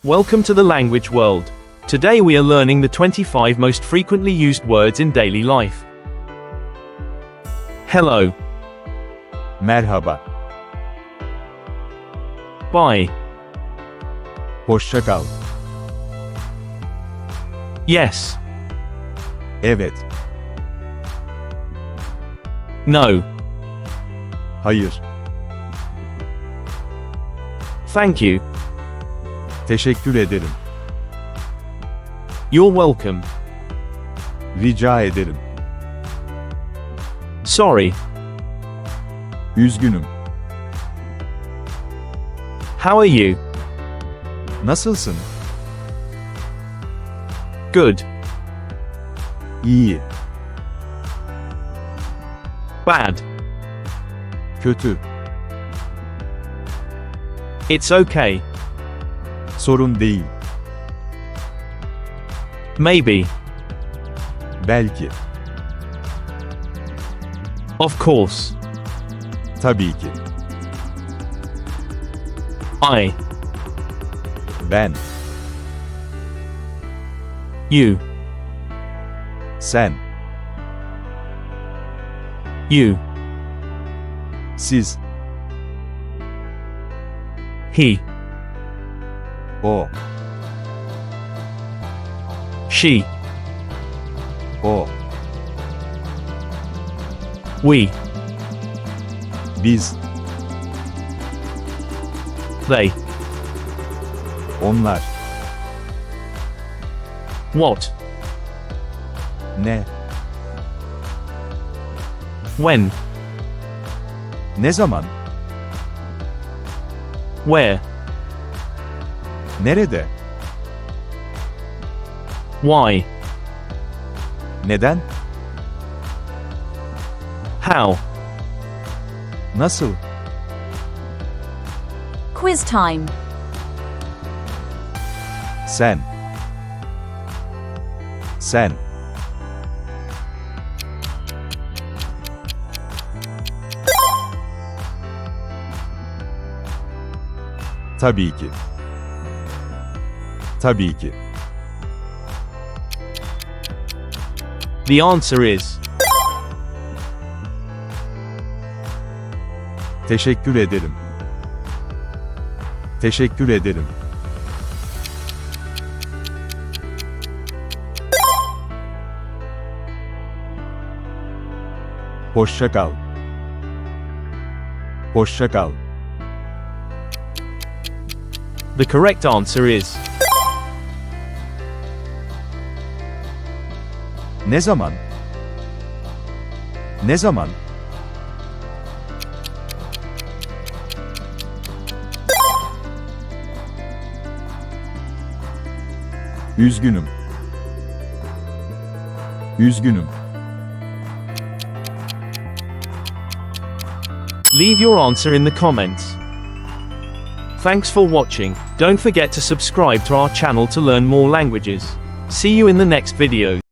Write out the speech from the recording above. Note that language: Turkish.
Welcome to the language world. Today we are learning the 25 most frequently used words in daily life. Hello. Merhaba. Bye. Hoşça kal. Yes. Evet. No. Hayır. Thank you. Teşekkür ederim. You're welcome. Rica ederim. Sorry. Üzgünüm. How are you? Nasılsın? Good. İyi. Bad. Kötü. It's okay. Sorun değil. Maybe. Belki. Of course. Tabii ki. I. Ben. You. Sen. You. Siz. He. O. She. O. We. Biz. They. Onlar. What? Ne? When? Ne zaman? Where? Nerede? Why? Neden? How? Nasıl? Quiz time. Sen. Sen. Tabii ki. Tabii ki. The answer is Teşekkür ederim. Teşekkür ederim. Hoşça kal. Hoşça kal. The correct answer is Ne zaman? Ne zaman? Üzgünüm. Üzgünüm. Leave your answer in the comments. Thanks for watching. Don't forget to subscribe to our channel to learn more languages. See you in the next video.